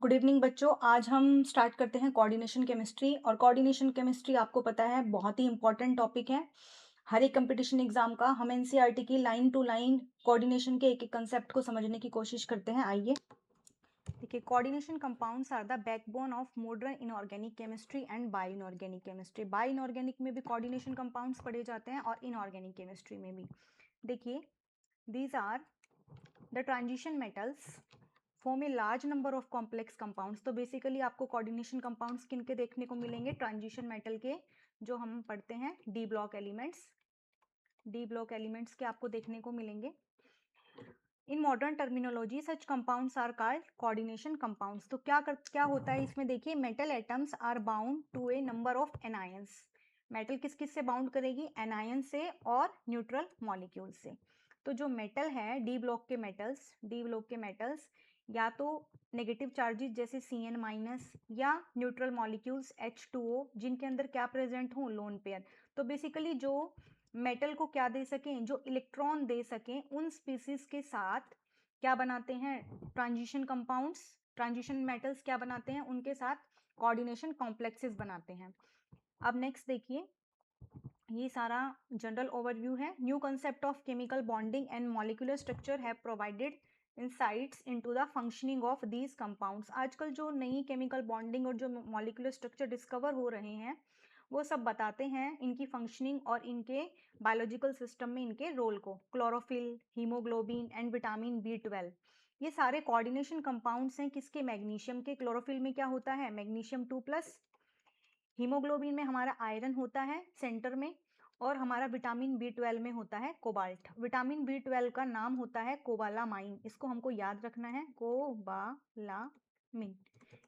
Good evening बच्चों। आज हम स्टार्ट करते हैं कोऑर्डिनेशन केमिस्ट्री। और कोऑर्डिनेशन केमिस्ट्री आपको पता है बहुत ही इंपॉर्टेंट टॉपिक है हर एक कंपटीशन एग्जाम का। हम एनसीईआरटी की लाइन टू लाइन कोऑर्डिनेशन के एक एक कंसेप्ट को समझने की कोशिश करते हैं। आइए देखिए, coordination compounds are the backbone of modern inorganic chemistry and bio inorganic chemistry. Bio inorganic में भी कोऑर्डिनेशन कंपाउंड्स पढ़े जाते हैं और इनऑर्गेनिक केमिस्ट्री में भी। देखिए, these are the transition metals form a large number of complex compounds. तो बेसिकली आपको कोऑर्डिनेशन कंपाउंड्स किन के देखने को मिलेंगे? ट्रांजिशन मेटल के, जो हम पढ़ते हैं D block elements. D block elements के आपको देखने को मिलेंगे। In modern terminology such compounds are called coordination compounds. तो क्या होता है इसमें? देखिए, metal atoms are bound to a number of anions. Metal किस किस से बाउंड करेगी? एनायन से और न्यूट्रल मॉलिक्यूल से। तो जो मेटल है, डी ब्लॉक के मेटल्स या तो नेगेटिव चार्जेस जैसे Cn माइनस, या न्यूट्रल मॉलिक्यूल्स H2O जिनके अंदर क्या प्रेजेंट हो? Lone pair. तो बेसिकली जो मेटल को क्या दे सकें? जो इलेक्ट्रॉन दे सकें, उन स्पीसीज के साथ क्या बनाते हैं? Transition compounds. ट्रांजिशन मेटल्स क्या बनाते हैं? उनके साथ कोऑर्डिनेशन कॉम्प्लेक्सेस बनाते हैं। अब नेक्स्ट देखिए, ये सारा जनरल ओवरव्यू है। New concept of chemical bonding and molecular structure have provided insights into the functioning of these compounds। आजकल जो नई केमिकल बॉन्डिंग और जो मॉलिक्यूलर स्ट्रक्चर डिस्कवर हो रहे हैं, वो सब बताते हैं इनकी फंक्शनिंग और इनके बायोलॉजिकल सिस्टम में इनके रोल को। Chlorophyll, haemoglobin and vitamin B12, ये सारे कोऑर्डिनेशन कंपाउंड्स हैं। किसके? मैग्नीशियम के। क्लोरोफिल में क्या होता है? मैग्नीशियम 2+। हीमोग्लोबिन में हमारा आयरन होता है सेंटर में, और हमारा विटामिन B12 में होता है कोबाल्ट। विटामिन B12 का नाम होता है कोबालामाइन। इसको हमको याद रखना है, कोबालामिन।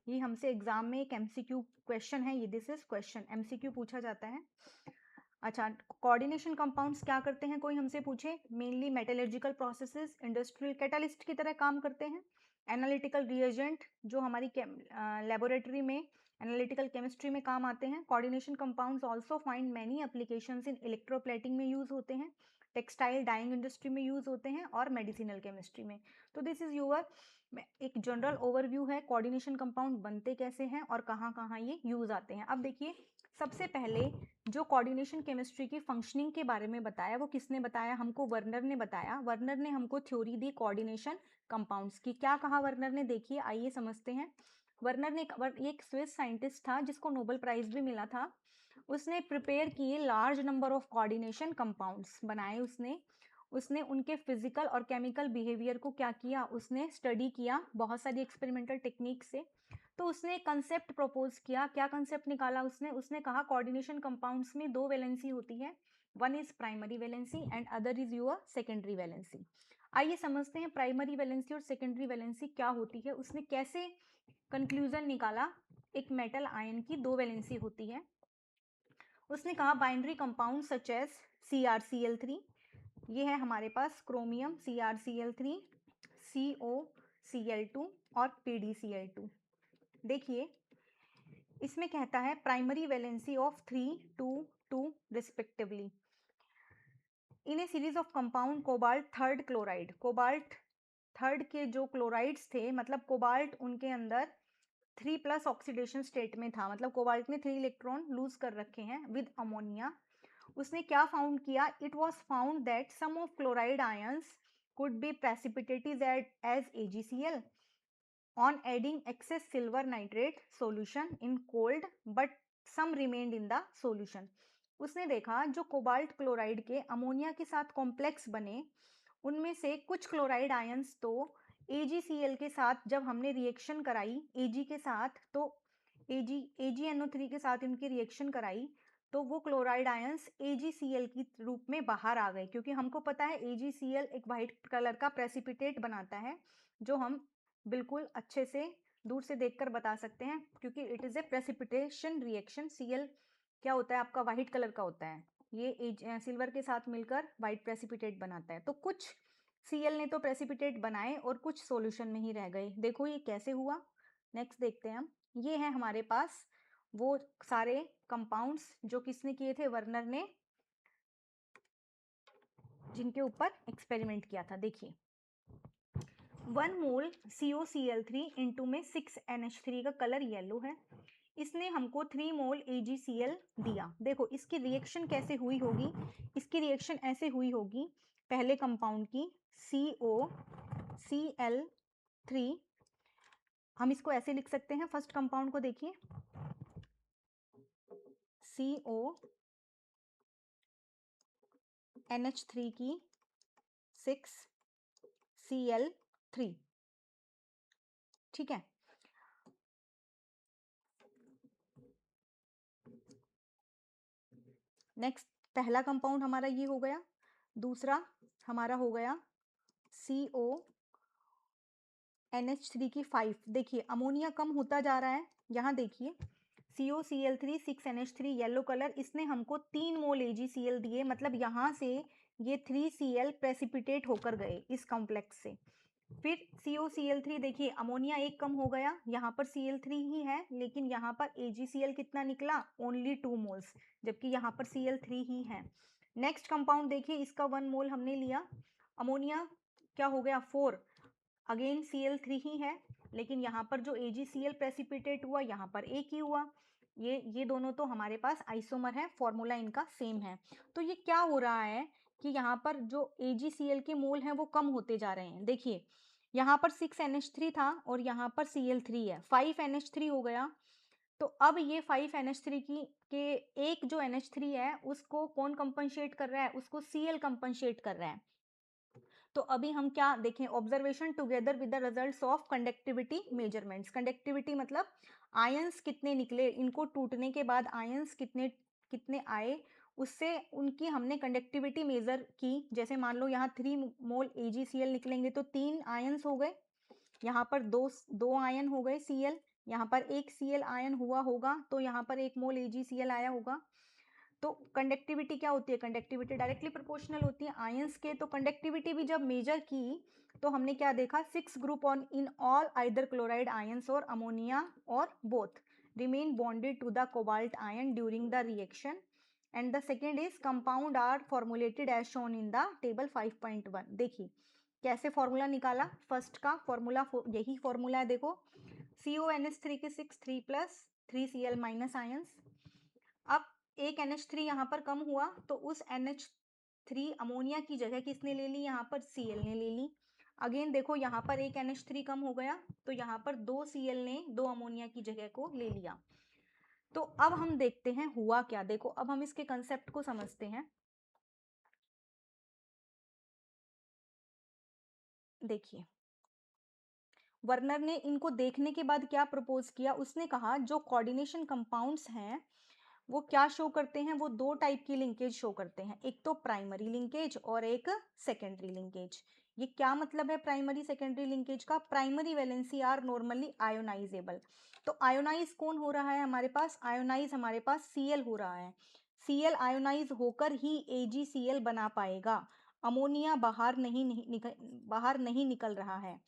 ये हमसे एग्जाम में एक एमसीक्यू क्वेश्चन है, ये दिस इज क्वेश्चन, एमसीक्यू पूछा जाता है। अच्छा, कोऑर्डिनेशन कंपाउंड्स क्या करते हैं? कोई हमसे पूछे, mainly metallurgical processes, industrial catalyst की तरह काम करते हैं। एनालिटिकल रिएजेंट, जो हमारी लेबोरेटरी में एनालिटिकल केमिस्ट्री में काम आते हैं। Coordination compounds also find many applications in electroplating में यूज होते हैं, टेक्सटाइल डाइंग इंडस्ट्री में यूज होते हैं, और मेडिसिनल केमिस्ट्री में। तो दिस इज योर एक जनरल ओवरव्यू है कोऑर्डिनेशन कंपाउंड बनते कैसे हैं और कहाँ कहाँ ये यूज आते हैं। अब देखिए, सबसे पहले जो कोऑर्डिनेशन केमिस्ट्री की फंक्शनिंग के बारे में बताया, वो किसने बताया? हमको वर्नर ने बताया। वर्नर ने हमको थ्योरी दी कोऑर्डिनेशन कंपाउंड्स की। क्या कहा वर्नर ने? देखिए, आइए समझते हैं। वर्नर ने एक स्विस साइंटिस्ट था जिसको नोबेल प्राइज भी मिला था। उसने प्रिपेयर किए large number of coordination compounds बनाए। उसने उनके फिजिकल और केमिकल बिहेवियर को क्या किया? उसने स्टडी किया बहुत सारी एक्सपेरिमेंटल टेक्निक से। तो उसने एक कंसेप्ट प्रपोज किया। क्या कंसेप्ट निकाला उसने कहा कोऑर्डिनेशन कंपाउंड्स में दो वैलेंसी होती है, one is primary valency and other is your secondary valency. आइए समझते हैं प्राइमरी वैलेंसी और सेकेंडरी वैलेंसी क्या होती है। उसने कैसे कंक्लूजन निकाला? एक मेटल आयन की दो वैलेंसी होती है। उसने कहा binary compound such as CrCl3, ये है हमारे पास क्रोमियम CrCl3, COCl2 और PdCl2। देखिए, इसमें कहता है primary valency of 3, 2, 2 respectively in A series of compound cobalt third chloride. Cobalt third के जो क्लोराइड्स थे, मतलब कोबाल्ट उनके अंदर 3+ ऑक्सीडेशन स्टेट में था, मतलब कोबाल्ट ने 3 इलेक्ट्रॉन लूज कर रखे हैं विद अमोनिया। उसने क्या फाउंड किया? It was found that some of chloride ions could be precipitated as AgCl on adding excess silver nitrate solution in cold, but some remained in the solution। उसने देखा जो cobalt chloride के ammonia के साथ complex बने, उनमें से कुछ क्लोराइड आयंस तो AgCl के साथ जब हमने रिएक्शन कराई Ag के साथ, तो AgNO3 के साथ उनकी रिएक्शन कराई, तो वो क्लोराइड आयंस AgCl की रूप में बाहर आ गए। क्योंकि हमको पता है AgCl एक वाइट कलर का प्रेसिपिटेट बनाता है, जो हम बिल्कुल अच्छे से दूर से देखकर बता सकते हैं, क्योंकि it is a precipitation reaction. Cl क्या होता है? आपका वाइट कलर का होता है। ये सिल्वर के साथ मिलकर वाइट प्रेसिपिटेट बनाता है। तो कुछ Cl ने तो प्रेसिपिटेट बनाए और कुछ सॉल्यूशन में ही रह गए। देखो ये कैसे हुआ। नेक्स्ट देखते हैं हम। ये है हमारे पास वो सारे कंपाउंड्स जो किसने किए थे? वर्नर ने, जिनके ऊपर एक्सपेरिमेंट किया था। देखिए, 1 मोल COCl3 इंटू में 6NH3 का कलर येलो है। इसने हमको 3 मोल AgCl दिया। देखो इसकी रिएक्शन कैसे हुई होगी, इसकी रिएक्शन ऐसे हुई होगी, पहले कंपाउंड की COCl3, हम इसको ऐसे लिख सकते हैं, फर्स्ट कंपाउंड को देखिए CONH3 की 6Cl3, ठीक है। नेक्स्ट पहला कंपाउंड हमारा ये हो गया, दूसरा हमारा हो गया CONH3 की 5। देखिए अमोनिया कम होता जा रहा है, यहाँ देखिए COCl3 6NH3 येलो कलर, इसने हमको 3 मोल AgCl दिए, मतलब यहाँ से ये 3Cl प्रेसिपिटेट होकर गए इस कॉम्प्लेक्स से। फिर COCl3 देखिए अमोनिया एक कम हो गया, यहाँ पर Cl3 ही है, लेकिन यहाँ पर AgCl कितना निकला, ओनली 2 मोल्स, जबकि यहाँ पर Cl3 ही है। नेक्स्ट कंपाउंड देखिए, इसका 1 मोल हमने लिया, अमोनिया क्या हो गया 4, अगेन Cl3 ही है, लेकिन यहाँ पर जो AgCl प्रेसिपिटेट हुआ यहाँ पर एक ही हुआ। ये दोनों तो हमारे पास आइसोमर है, फॉर्मूला इनका सेम है। तो ये क्या हो रहा है कि यहाँ पर जो AgCl के मोल हैं वो कम होते जा रहे हैं। देखिए यहाँ पर 6NH3 था और यहाँ पर Cl3 है, 5NH3 हो गया। तो अब ये 5NH3 के एक जो NH3 है उसको कौन कंपनसेट कर रहा है, उसको Cl कंपनसेट कर रहा है। तो अभी हम क्या देखें, observation together with the results of conductivity measurements. Conductivity मतलब आयंस कितने निकले, इनको टूटने के बाद आयंस कितने कितने आए, उससे उनकी हमने कंडक्टिविटी मेजर की। जैसे मान लो यहाँ 3 मोल AgCl निकलेंगे तो 3 आयंस हो गए, यहाँ पर दो आयन हो गए Cl, यहाँ पर एक Cl आयन हुआ होगा तो यहाँ पर 1 मोल AgCl आया होगा। तो कंडक्टिविटी क्या होती है, कंडक्टिविटी डायरेक्टली प्रोपोर्शनल होती है आयंस के। तो कंडक्टिविटी भी जब मेजर की तो हमने क्या देखा, 6 group on in all either chloride ions और अमोनिया और both remain bonded to the cobalt ion during the reaction, and the second is compound are formulated as shown in the table 5.1। देखिए कैसे formula निकाला, first का formula यही formula है, देखो CONH3 के 6 3 प्लस 3Cl माइनस आयंस। अब एक NH3 यहाँ पर कम हुआ तो उस NH3 अमोनिया की जगह किसने ले ली, यहाँ पर Cl ने ले ली। अगेन देखो यहाँ पर एक NH3 कम हो गया तो यहाँ पर 2 Cl ने 2 अमोनिया की जगह को ले लिया। तो अब हम देखते हैं हुआ क्या। देखो अब हम इसके कंसेप्ट को समझते हैं। देखिए वर्नर ने इनको देखने के बाद क्या प्रपोज किया, उसने कहा जो कोऑर्डिनेशन कंपाउंड्स हैं वो क्या शो करते हैं, वो 2 टाइप की लिंकेज शो करते हैं, एक तो प्राइमरी लिंकेज और एक सेकेंडरी लिंकेज। ये क्या मतलब है प्राइमरी सेकेंडरी लिंकेज का, primary valency are normally ionisable. तो आयोनाइज कौन हो रहा है हमारे पास, आयोनाइज हमारे पास Cl हो रहा है, Cl आयोनाइज होकर ही AgCl बना पाएगा। अमोनिया बाहर नहीं निकल रहा है,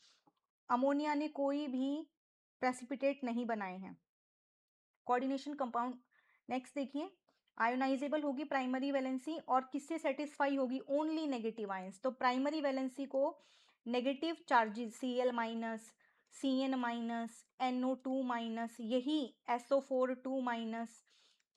अमोनिया ने कोई भी प्रेसिपिटेट नहीं बनाए हैं। कोऑर्डिनेशन कंपाउंड नेक्स्ट देखिए, आयोनाइजेबल होगी प्राइमरी वैलेंसी और किससे सेटिस्फाई होगी, ओनली नेगेटिव आयंस। तो प्राइमरी वैलेंसी को negative charges Cl minus, Cn minus, NO2 minus, यही SO4 2 माइनस,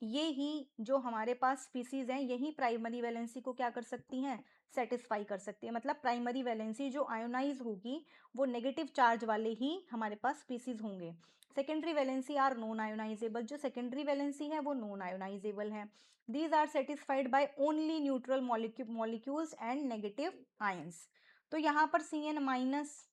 ये ही जो हमारे पास स्पीसीज हैं यही प्राइमरी वैलेंसी को क्या कर सकती हैं, सेटिस्फाई कर सकती है। मतलब प्राइमरी वैलेंसी जो आयोनाइज होगी वो नेगेटिव चार्ज वाले ही हमारे पास स्पीसीज होंगे। Secondary valency are non ionisable, जो सेकेंडरी वैलेंसी है वो नॉन आयोनाइजेबल है। These are satisfied by only neutral molecules and negative ions. तो यहाँ पर Cn माइनस,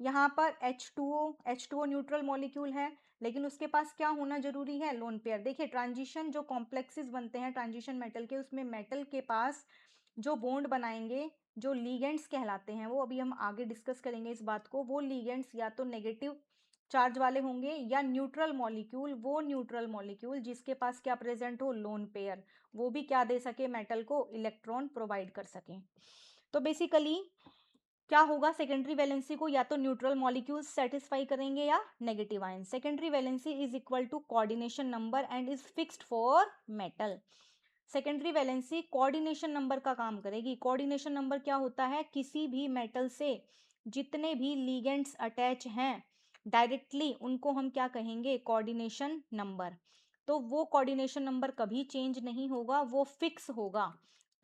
यहाँ पर H2O न्यूट्रल मॉलिक्यूल है, लेकिन उसके पास क्या होना जरूरी है, लोन पेयर। देखिए ट्रांजिशन जो कॉम्प्लेक्सेस बनते हैं ट्रांजिशन मेटल के, उसमें मेटल के पास जो बॉन्ड बनाएंगे जो लीगेंड्स कहलाते हैं, वो अभी हम आगे डिस्कस करेंगे इस बात को, वो लीगेंड्स या तो नेगेटिव चार्ज वाले होंगे या न्यूट्रल मॉलिक्यूल, वो न्यूट्रल मॉलिक्यूल जिसके पास क्या प्रेजेंट हो, लोन पेयर, वो भी क्या दे सके, मेटल को इलेक्ट्रॉन प्रोवाइड कर सके। तो बेसिकली क्या होगा, सेकेंडरी वैलेंसी को या तो न्यूट्रल मॉलिक्यूल्स सेटिस्फाई करेंगे या negative ion. Secondary valency is equal to coordination number and is fixed for metal. Secondary valency coordination number का काम करेगी। कोऑर्डिनेशन नंबर क्या होता है, किसी भी मेटल से जितने भी लिगेंड्स अटैच हैं डायरेक्टली उनको हम क्या कहेंगे, कोऑर्डिनेशन नंबर। तो वो कोऑर्डिनेशन नंबर कभी चेंज नहीं होगा, वो फिक्स होगा।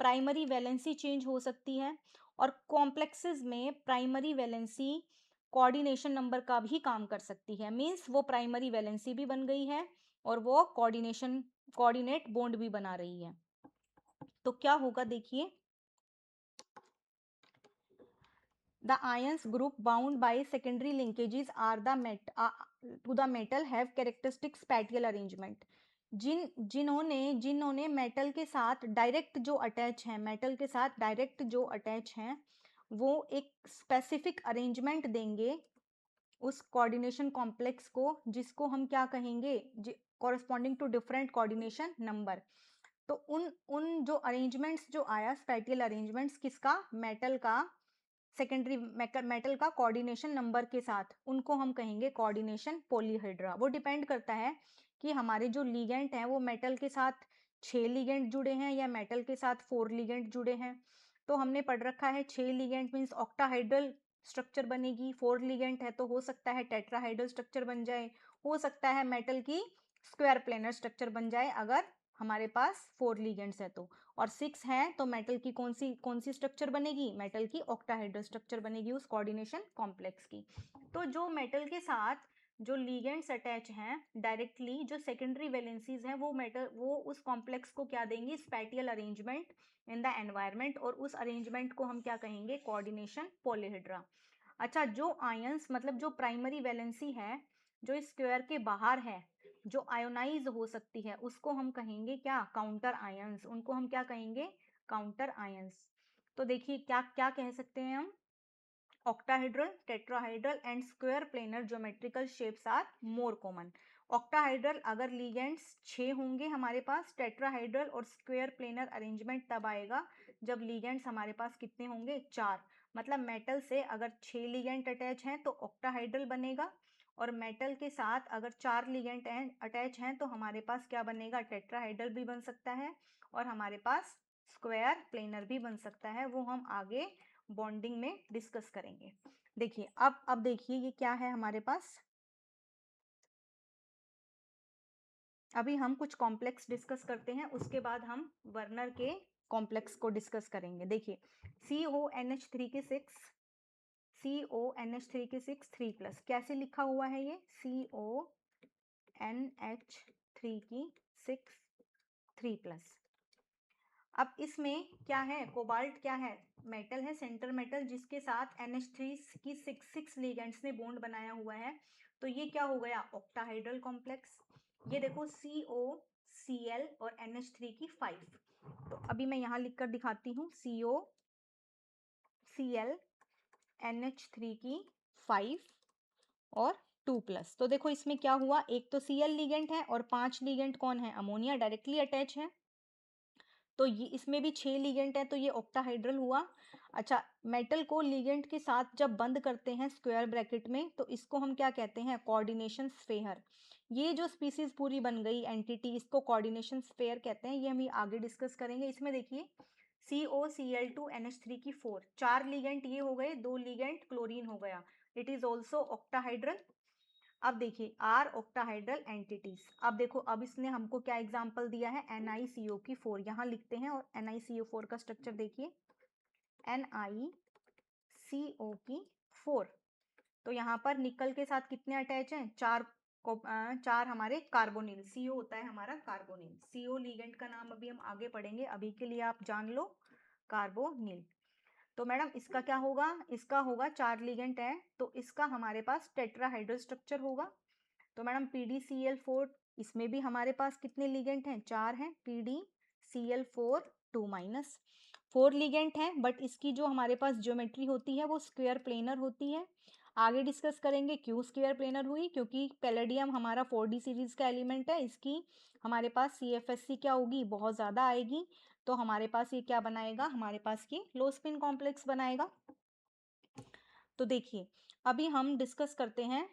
प्राइमरी वैलेंसी चेंज हो सकती है और कॉम्प्लेक्सेस में प्राइमरी वैलेंसी कोऑर्डिनेशन नंबर का भी काम कर सकती है। मींस वो प्राइमरी वैलेंसी भी बन गई है और वो कोऑर्डिनेट बॉन्ड भी बना रही है। तो क्या होगा देखिए, the ions group bound by secondary linkages are the to the metal have characteristic spatial arrangement। जिन्होंने मेटल के साथ डायरेक्ट जो अटैच हैं, मेटल के साथ डायरेक्ट जो अटैच हैं, वो एक स्पेसिफिक अरेंजमेंट देंगे उस कोऑर्डिनेशन कॉम्प्लेक्स को, जिसको हम क्या कहेंगे, corresponding to different coordination number. तो उन उन जो अरेंजमेंट्स जो आया, स्पैटियल अरेंजमेंट्स, किसका, मेटल का, सेकेंडरी मेटल का कोऑर्डिनेशन नंबर के साथ, उनको हम कहेंगे कोऑर्डिनेशन पॉलीहेड्रा। वो डिपेंड करता है कि हमारे जो लीगेंट हैं वो मेटल के साथ 6 लीगेंट जुड़े हैं या मेटल के साथ 4 लीगेंट जुड़े हैं। तो हमने पढ़ रखा है 6 लीगेंट मीन्स ऑक्टाहाइड्रल स्ट्रक्चर बनेगी, 4 लीगेंट है तो हो सकता है टेट्राहाइड्रल स्ट्रक्चर बन जाए, हो सकता है मेटल की स्क्वायर प्लेनर स्ट्रक्चर बन जाए अगर हमारे पास 4 लीगेंट्स है तो। और 6 है तो मेटल की कौन सी स्ट्रक्चर बनेगी, मेटल की ऑक्टाहाइड्रल स्ट्रक्चर बनेगी उस कोऑर्डिनेशन कॉम्प्लेक्स की। तो जो मेटल के साथ जो लीगेंड्स अटैच हैं डायरेक्टली, जो सेकेंडरी वैलेंसीज हैं, वो उस कॉम्प्लेक्स को क्या देंगी, spatial arrangement in the environment, और उस अरेंजमेंट को हम क्या कहेंगे, कोऑर्डिनेशन पॉलीहेड्रा। अच्छा, जो आयंस मतलब जो प्राइमरी वैलेंसी है जो स्क्वायर के बाहर है, जो आयोनाइज हो सकती है, उसको हम कहेंगे क्या, काउंटर आयंस। उनको हम क्या कहेंगे, काउंटर आयंस। तो देखिए क्या क्या कह सकते हैं हम, octahedral, tetrahedral and square planar geometrical shapes are more common। octahedral अगर ligands 6 होंगे हमारे पास, tetrahedral और square planar arrangement तब आएगा जब ligands हमारे पास कितने होंगे, 4। मतलब मेटल से अगर 6 ligand अटैच हैं तो octahedral बनेगा, और मेटल के साथ अगर 4 ligand अटैच हैं तो हमारे पास क्या बनेगा, टेट्राहाइड्रल भी बन सकता है और हमारे पास स्क्वायर प्लेनर भी बन सकता है। वो हम आगे बॉन्डिंग में डिस्कस करेंगे। देखिए अब देखिए ये क्या है हमारे पास, अभी हम कुछ कॉम्प्लेक्स डिस्कस करते हैं, उसके बाद हम वर्नर के कॉम्प्लेक्स को डिस्कस करेंगे। देखिए CONH3 के 6, CONH3 के 6 3+, कैसे लिखा हुआ है ये, CONH3 की 6 3+। अब इसमें क्या है, कोबाल्ट क्या है, मेटल है, सेंटर मेटल, जिसके साथ NH3 की 6 लिगेंड्स ने बॉन्ड बनाया हुआ है। तो ये क्या हो गया, ऑक्टाहाइड्रल कॉम्प्लेक्स। ये देखो COCl और NH3 की 5। तो अभी मैं यहाँ लिख कर दिखाती हूँ, COCl NH3 की 5 और 2+। तो देखो इसमें क्या हुआ, एक तो Cl लिगेंड है और 5 लिगेंड कौन है, अमोनिया डायरेक्टली अटैच है। तो ये इसमें भी 6 लिगेंड है तो ये ऑक्टाहाइड्रल हुआ। अच्छा, मेटल को लिगेंड के साथ जब बंद करते हैं स्क्वायर ब्रैकेट में तो इसको हम क्या कहते हैं, कोऑर्डिनेशन स्फेयर। ये जो स्पीसीज पूरी बन गई एंटिटी, इसको कोऑर्डिनेशन स्फेयर कहते हैं। ये हम आगे डिस्कस करेंगे। इसमें देखिए COCl2NH3 की 4, 4 लिगेंड ये हो गए, 2 लिगेंड क्लोरीन हो गया, इट इज ऑल्सो ऑक्टाहाइड्रल। अब देखिए आर ऑक्टाहाइड्रल एंटिटीज। अब देखो अब इसने हमको क्या एग्जांपल दिया है, NiCO की 4, यहाँ लिखते हैं, और NiCO4 का स्ट्रक्चर देखिए, NiCO की 4। तो यहाँ पर निकल के साथ कितने अटैच हैं, 4 हमारे कार्बोनिल, CO होता है हमारा कार्बोनिल। CO लिगेंड का नाम अभी हम आगे पढ़ेंगे, अभी के लिए आप जान लो कार्बोनिल। तो मैडम इसका क्या होगा, इसका होगा 4 लिगेंड है तो इसका हमारे पास टेट्राहाइड्रल स्ट्रक्चर होगा। तो मैडम PdCl4, इसमें भी हमारे पास कितने लिगेंड हैं, 4 हैं, PdCl4 2-, 4 लिगेंड हैं, बट इसकी जो हमारे पास ज्योमेट्री होती है वो स्क्वायर प्लेनर होती है। आगे डिस्कस करेंगे क्यों स्क्वायर प्लेनर हुई, क्योंकि पैलेडियम हमारा 4D सीरीज का एलिमेंट है, इसकी हमारे पास CFSC क्या होगी, बहुत ज़्यादा आएगी। तो हमारे पास ये क्या बनाएगा, हमारे पास ये लो स्पिन कॉम्प्लेक्स बनाएगा। तो देखिए अभी हम डिस्कस करते हैं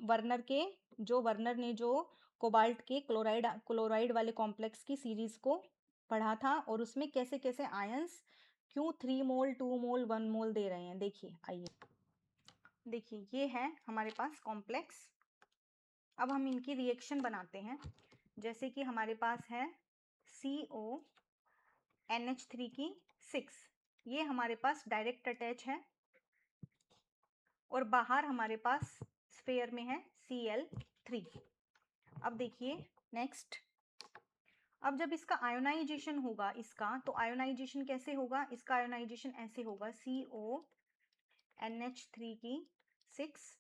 वर्नर ने जो कोबाल्ट के क्लोराइड वाले कॉम्प्लेक्स की सीरीज को पढ़ा था, और उसमें कैसे कैसे आयंस क्यों 3 मोल, 2 मोल, 1 मोल दे रहे हैं? देखिए, आइए देखिए, ये है हमारे पास कॉम्प्लेक्स। अब हम इनकी रिएक्शन बनाते हैं। जैसे कि हमारे पास है CONH3 की 6, ये हमारे पास डायरेक्ट अटैच है और बाहर हमारे पास स्फेयर में है Cl3। अब देखिए नेक्स्ट, अब जब इसका आयोनाइजेशन होगा इसका, तो आयोनाइजेशन कैसे होगा? इसका आयोनाइजेशन ऐसे होगा, CONH3 की 6,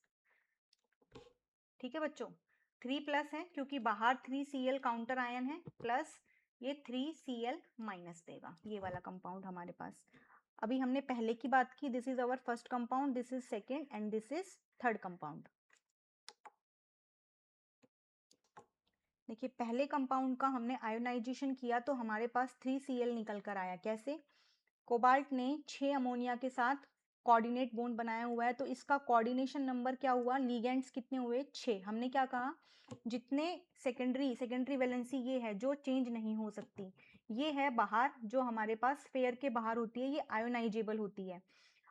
ठीक है बच्चों, 3 प्लस है क्योंकि बाहर 3Cl काउंटर आयन है, प्लस ये 3Cl माइनस देगा, ये वाला कंपाउंड हमारे पास। अभी हमने पहले की बात की, this is our first compound, this is second and this is third compound. देखिए पहले कंपाउंड का हमने आयोनाइजेशन किया तो हमारे पास 3Cl निकल कर आया। कैसे? कोबाल्ट ने 6 अमोनिया के साथ कोऑर्डिनेट बॉन्ड बनाया हुआ है, तो इसका कोऑर्डिनेशन नंबर क्या हुआ? लिगेंड्स कितने हुए? 6। हमने क्या कहा? जितने सेकेंडरी वैलेंसी ये है जो चेंज नहीं हो सकती, ये है बाहर, जो हमारे पास स्फेयर के बाहर होती है, ये आयोनाइजेबल होती है।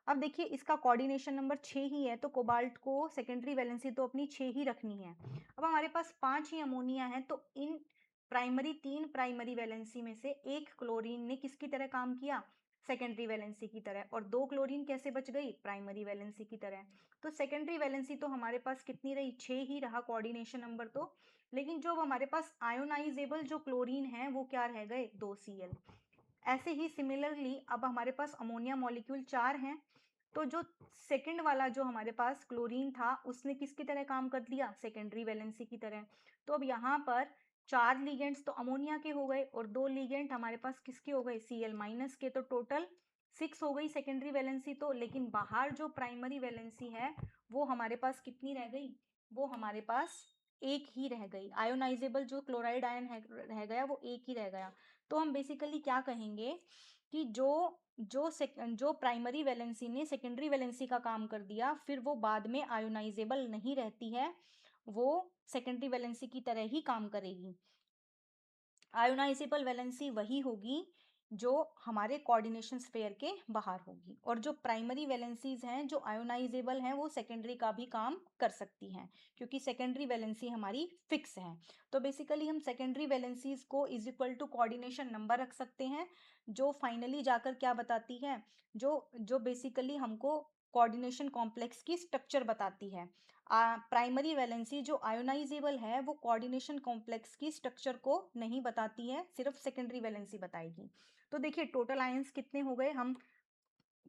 अब देखिए इसका कोऑर्डिनेशन नंबर 6 ही है, तो कोबाल्ट को सेकेंडरी वैलेंसी तो अपनी 6 ही रखनी है। अब हमारे पास 5 ही अमोनिया है, तो इन तीन प्राइमरी वैलेंसी में से एक क्लोरीन ने किसकी तरह काम किया? सेकेंडरी वैलेंसी की तरह, और 2 क्लोरीन कैसे बच गई? प्राइमरी वैलेंसी की तरह। तो सेकेंडरी वैलेंसी तो हमारे पास कितनी रही? 6 ही रहा कोऑर्डिनेशन नंबर तो, लेकिन जो हमारे पास आयोनाइजेबल जो क्लोरीन है वो क्या रह गए? 2Cl। ऐसे ही सिमिलरली अब हमारे पास अमोनिया मॉलिक्यूल 4 हैं, तो जो सेकंड वाला जो हमारे पास क्लोरीन था उसने किसकी तरह काम कर दिया? सेकेंडरी वैलेंसी की तरह। तो अब यहाँ पर 4 लिगेंड्स तो अमोनिया के हो गए और 2 लिगेंड हमारे पास किसके हो गए? Cl माइनस के। तो टोटल 6 हो गई सेकेंडरी वैलेंसी तो, लेकिन बाहर जो प्राइमरी वैलेंसी है वो हमारे पास कितनी रह गई? वो हमारे पास एक ही रह गई। आयोनाइजेबल जो क्लोराइड आयन रह गया वो एक ही रह गया। तो हम बेसिकली क्या कहेंगे कि जो प्राइमरी वैलेंसी ने सेकेंडरी वैलेंसी का काम कर दिया, फिर वो बाद में आयोनाइजेबल नहीं रहती है, वो सेकेंडरी वैलेंसी की तरह ही काम करेगी। आयोनाइजेबल वैलेंसी वही होगी जो हमारे कोऑर्डिनेशन स्फेयर के बाहर होगी, और जो प्राइमरी वैलेंसीज हैं जो आयोनाइजेबल हैं वो सेकेंडरी का भी काम कर सकती हैं, क्योंकि सेकेंडरी वैलेंसी हमारी फिक्स है। तो बेसिकली हम सेकेंडरी वैलेंसीज को is equal to coordination number रख सकते हैं, जो फाइनली जाकर क्या बताती है? जो जो बेसिकली हमको कोऑर्डिनेशन कॉम्प्लेक्स की स्ट्रक्चर बताती है। प्राइमरी वैलेंसी जो आयोनाइजेबल है वो कोऑर्डिनेशन कॉम्प्लेक्स की स्ट्रक्चर को नहीं बताती है, सिर्फ सेकेंडरी वैलेंसी बताएगी। तो देखिए टोटल आयंस कितने हो गए? हम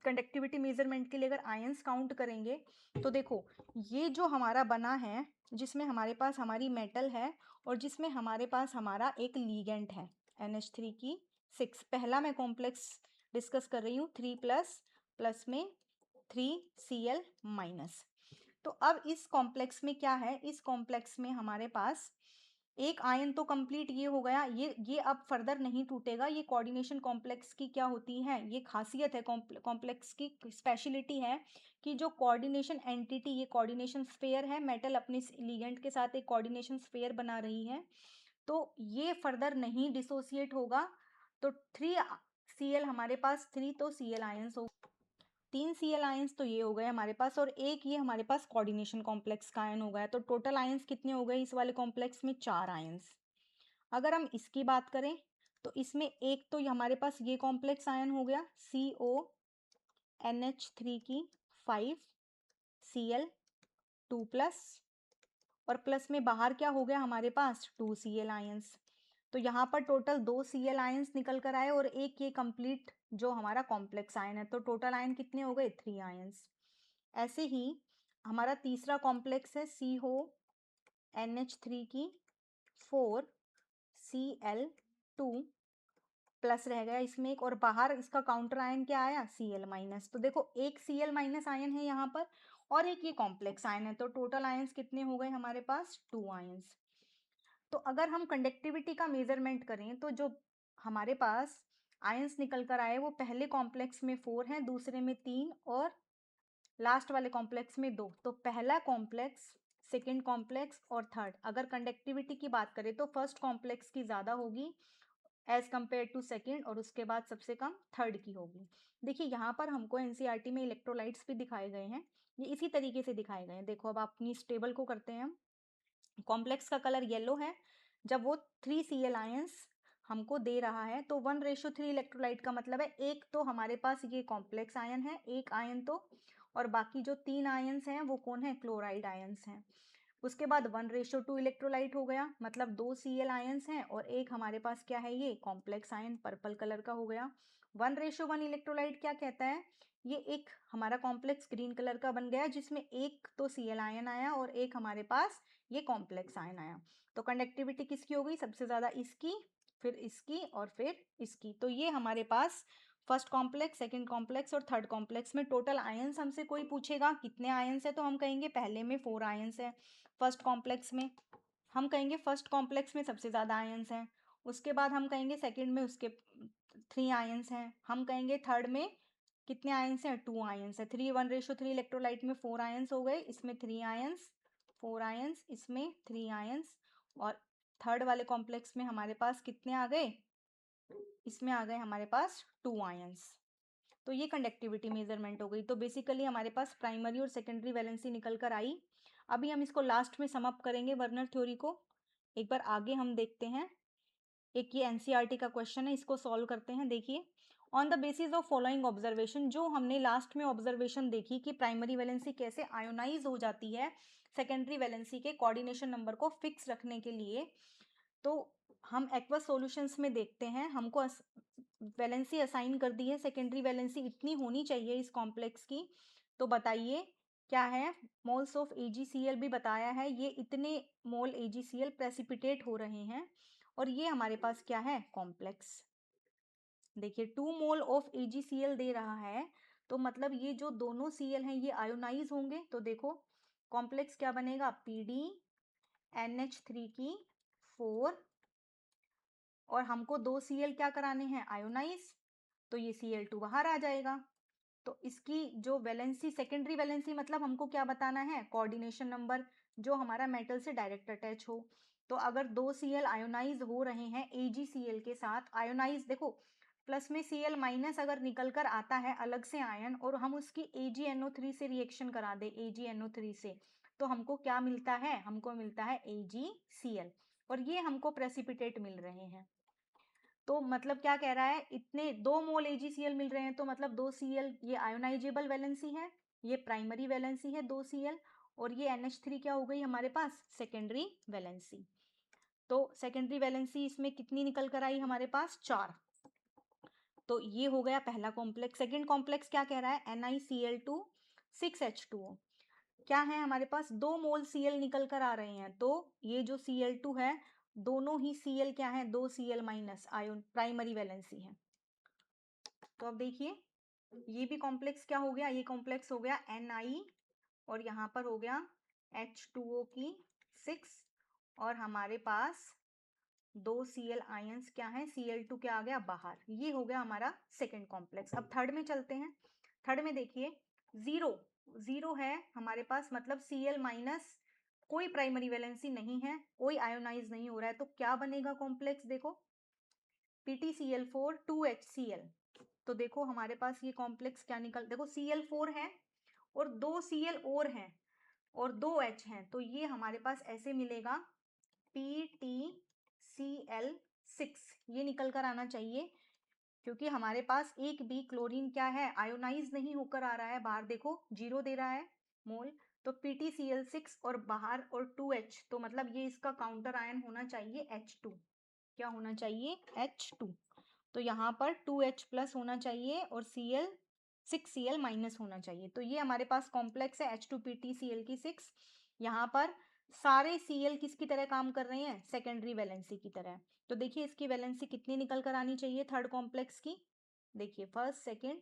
कंडक्टिविटी मेजरमेंट के लिए अगर आयंस काउंट करेंगे तो देखो, ये जो हमारा बना है जिसमें हमारे पास हमारी मेटल है और जिसमें हमारे पास हमारा एक लीगेंट है NH3 की 6। पहला मैं कॉम्प्लेक्स डिस्कस कर रही हूँ, 3 प्लस प्लस में 3Cl माइनस। तो अब इस कॉम्प्लेक्स में क्या है? इस कॉम्प्लेक्स में हमारे पास एक आयन तो कंप्लीट ये हो गया, ये अब फर्दर नहीं टूटेगा। ये कोऑर्डिनेशन कॉम्प्लेक्स की क्या होती है? ये खासियत है कॉम्प्लेक्स की, स्पेशलिटी है कि जो कोऑर्डिनेशन एंटिटी, ये कोऑर्डिनेशन स्फेयर है, मेटल अपने लिगेंड के साथ एक कोऑर्डिनेशन स्फेयर बना रही है, तो ये फर्दर नहीं डिसोसिएट होगा। तो 3Cl हमारे पास 3 तो Cl आयंस हो, 3Cl आयंस तो ये हो गए हमारे पास, और एक ये हमारे पास कोऑर्डिनेशन कॉम्प्लेक्स का आयन हो गया। तो टोटल आयंस कितने हो गए इस वाले कॉम्प्लेक्स में? 4 आयंस। अगर हम इसकी बात करें तो इसमें एक तो हमारे पास ये कॉम्प्लेक्स आयन हो गया CONH3 की 5Cl 2 प्लस, और प्लस में बाहर क्या हो गया हमारे पास? 2Cl ions. तो यहाँ पर टोटल 2Cl आयंस निकल कर आए और एक ये कंप्लीट जो हमारा कॉम्प्लेक्स आयन है, तो टोटल आयन कितने हो गए? 3 आयंस। ऐसे ही हमारा तीसरा कॉम्प्लेक्स है CONH3 की 4Cl 2 प्लस रह गया इसमें एक, और बाहर इसका काउंटर आयन क्या आया? Cl minus. तो देखो एक Cl माइनस आयन है यहाँ पर और एक ये कॉम्प्लेक्स आयन है, तो टोटल आयंस कितने हो गए हमारे पास? 2 आयंस। तो अगर हम कंडक्टिविटी का मेजरमेंट करें तो जो हमारे पास आयंस निकल कर आए वो पहले कॉम्प्लेक्स में 4 हैं, दूसरे में 3 और लास्ट वाले कॉम्प्लेक्स में 2। तो पहला कॉम्प्लेक्स, सेकेंड कॉम्प्लेक्स और थर्ड, अगर कंडक्टिविटी की बात करें तो फर्स्ट कॉम्प्लेक्स की ज़्यादा होगी एज कम्पेयर टू सेकेंड, और उसके बाद सबसे कम थर्ड की होगी। देखिए यहाँ पर हमको एनसीईआरटी में इलेक्ट्रोलाइट्स भी दिखाए गए हैं, ये इसी तरीके से दिखाए गए हैं। देखो अब अपनी इस टेबल को करते हैं हम। कॉम्प्लेक्स का कलर येलो है। जब वो 3Cl आयंस हमको दे रहा है तो 1:3 इलेक्ट्रोलाइट का मतलब है एक तो हमारे पास ये कॉम्प्लेक्स आयन है, एक आयन तो, और बाकी जो 3 आयंस हैं वो कौन है, क्लोराइड आयंस हैं। उसके बाद 1:2 इलेक्ट्रोलाइट हो गया, मतलब 2 Cl आयंस हैं और एक हमारे पास क्या है, ये कॉम्प्लेक्स आयन पर्पल कलर का हो गया। 1:1 इलेक्ट्रोलाइट क्या कहता है, ये एक हमारा कॉम्प्लेक्स ग्रीन कलर का बन गया जिसमें एक तो Cl आयन आया और एक हमारे पास ये कॉम्प्लेक्स आयन आया। तो कंडक्टिविटी किसकी हो गई, सबसे ज्यादा इसकी, फिर इसकी और फिर इसकी। तो ये हमारे पास फर्स्ट कॉम्प्लेक्स, सेकंड कॉम्प्लेक्स और थर्ड कॉम्प्लेक्स में टोटल आयंस हमसे कोई पूछेगा कितने आयंस है तो हम कहेंगे पहले में 4 आयंस है। फर्स्ट कॉम्प्लेक्स में हम कहेंगे फर्स्ट कॉम्प्लेक्स में सबसे ज़्यादा आयंस हैं। उसके बाद हम कहेंगे सेकंड में उसके 3 आयंस हैं। हम कहेंगे थर्ड में कितने आयंस हैं, 2 आयंस है। 1:3 इलेक्ट्रोलाइट में 4 आयंस हो गए, इसमें 3 आयंस, 4 आयंस, इसमें 3 आयंस, और थर्ड वाले कॉम्प्लेक्स में हमारे पास कितने आ गए, इसमें आ गए हमारे पास 2 आयंस। तो ये कंडक्टिविटी मेजरमेंट हो गई। तो बेसिकली हमारे पास प्राइमरी और सेकेंडरी वैलेंसी निकल कर आई। अभी हम इसको लास्ट में सम अप करेंगे वर्नर थ्योरी को। एक बार आगे हम देखते हैं, एक ये एनसीईआरटी का क्वेश्चन है, इसको सॉल्व करते हैं। देखिए, on the basis of following observation, जो हमने लास्ट में ऑब्जर्वेशन देखी कि प्राइमरी वैलेंसी कैसे आयोनाइज हो जाती है सेकेंडरी वैलेंसी के कोऑर्डिनेशन नंबर को फिक्स रखने के लिए, तो हम एक्वस सॉल्यूशंस में देखते हैं, हमको वैलेंसी असाइन कर दी है, सेकेंडरी वैलेंसी इतनी होनी चाहिए इस कॉम्प्लेक्स की। तो बताइए क्या है, मोल्स ऑफ AgCl भी बताया है, ये इतने मोल AgCl प्रेसिपिटेट हो रहे हैं, और ये हमारे पास क्या है, कॉम्प्लेक्स। देखिए 2 मोल ऑफ AgCl दे रहा है, तो मतलब ये जो दोनों Cl हैं ये आयोनाइज होंगे। तो देखो कॉम्प्लेक्स क्या बनेगा, PdNH3 की 4, और हमको 2 Cl क्या कराने हैं, आयोनाइज, तो ये Cl2 बाहर आ जाएगा। तो इसकी जो वैलेंसी, सेकेंडरी वैलेंसी मतलब हमको क्या बताना है, कोऑर्डिनेशन नंबर जो हमारा मेटल से डायरेक्ट अटैच हो। तो अगर 2 Cl आयोनाइज हो रहे हैं AgCl के साथ, आयोनाइज देखो प्लस में Cl माइनस अगर निकल कर आता है अलग से आयन, और हम उसकी AgNO3 से रिएक्शन करा दे, AgNO3 से, तो हमको क्या मिलता है, हमको मिलता है AgCl, और ये हमको प्रेसिपिटेट मिल रहे हैं। तो मतलब क्या कह रहा है, इतने 2 मोल AgCl मिल रहे हैं, तो मतलब 2 Cl ये आयोनाइजेबल वैलेंसी है, ये प्राइमरी वैलेंसी है 2 Cl, और ये NH3 क्या हो गई हमारे पास, सेकेंडरी वैलेंसी। तो सेकेंडरी वैलेंसी इसमें कितनी निकल कर आई हमारे पास, 4। तो ये हो गया पहला कॉम्प्लेक्स। सेकेंड कॉम्प्लेक्स क्या कह रहा है, NiCl2 6H2O। क्या है हमारे पास, 2 मोल Cl निकल कर आ रहे हैं, तो ये जो Cl2 है, दोनों ही Cl क्या है, 2 Cl minus ion, primary valency है। तो अब देखिए ये भी कॉम्प्लेक्स क्या हो गया, ये कॉम्प्लेक्स हो गया Ni, और यहाँ पर हो गया H2O की 6, और हमारे पास 2 Cl आयंस क्या है, Cl2 क्या आ गया बाहर। ये हो गया हमारा सेकेंड कॉम्प्लेक्स। अब थर्ड में चलते हैं। थर्ड में देखिए जीरो, जीरो है हमारे पास, मतलब Cl माइनस, कोई प्राइमरी वैलेंसी नहीं है, कोई आयोनाइज नहीं हो रहा है, तो क्या बनेगा कॉम्प्लेक्स, देखो PtCl4 2HCl। तो देखो हमारे पास ये कॉम्प्लेक्स क्या निकल, देखो Cl4 है और 2 Cl और हैं और 2 H हैं, तो ये हमारे पास ऐसे मिलेगा PtCl6, ये निकल कर आना चाहिए, क्योंकि हमारे पास एक भी क्लोरीन क्या है, आयोनाइज नहीं होकर आ रहा है बाहर, देखो 0 दे रहा है मोल, तो PtCl6 और बाहर और 2H, तो मतलब ये इसका काउंटर आयन होना चाहिए H2। क्या होना चाहिए, H2। तो यहाँ पर 2H प्लस होना चाहिए और Cl 6Cl माइनस होना चाहिए। तो ये हमारे पास कॉम्प्लेक्स है H2PtCl की 6। यहाँ पर सारे Cl किसकी तरह काम कर रहे हैं, सेकेंडरी वैलेंसी की तरह। तो देखिए इसकी वैलेंसी कितनी निकल कर आनी चाहिए थर्ड कॉम्प्लेक्स की, देखिए फर्स्ट सेकेंड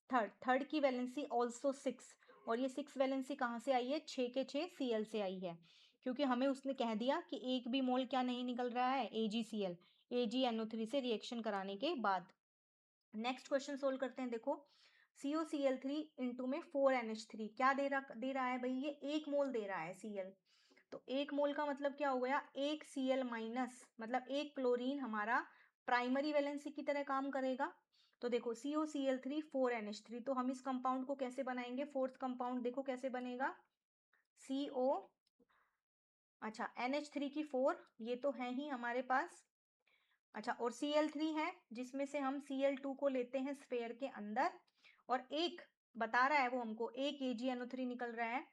थर्ड, थर्ड की वैलेंसी ऑल्सो 6, और ये 6 वैलेंसी कहाँ से आई है, 6 के 6 Cl से आई है, क्योंकि हमें उसने कह दिया कि एक भी मोल क्या नहीं निकल रहा है, AgCl, AgNO3 से रिएक्शन कराने के बाद। नेक्स्ट क्वेश्चन सोल्व करते हैं। देखो COCl3 इंटू में 4NH3 क्या दे रहा है भाई, ये 1 मोल दे रहा है Cl। तो 1 मोल का मतलब क्या हो गया, एक Cl माइनस, मतलब एक क्लोरीन हमारा प्राइमरी वैलेंसी की तरह काम करेगा। तो देखो COCl3 4NH3, तो हम इस कंपाउंड को कैसे बनाएंगे, फोर्थ कंपाउंड देखो कैसे बनेगा, CO, अच्छा NH3 की 4, ये तो है ही हमारे पास, अच्छा और Cl3 है जिसमें से हम Cl2 को लेते हैं स्फेयर के अंदर, और एक बता रहा है वो हमको एक AgNO3 निकल रहा है,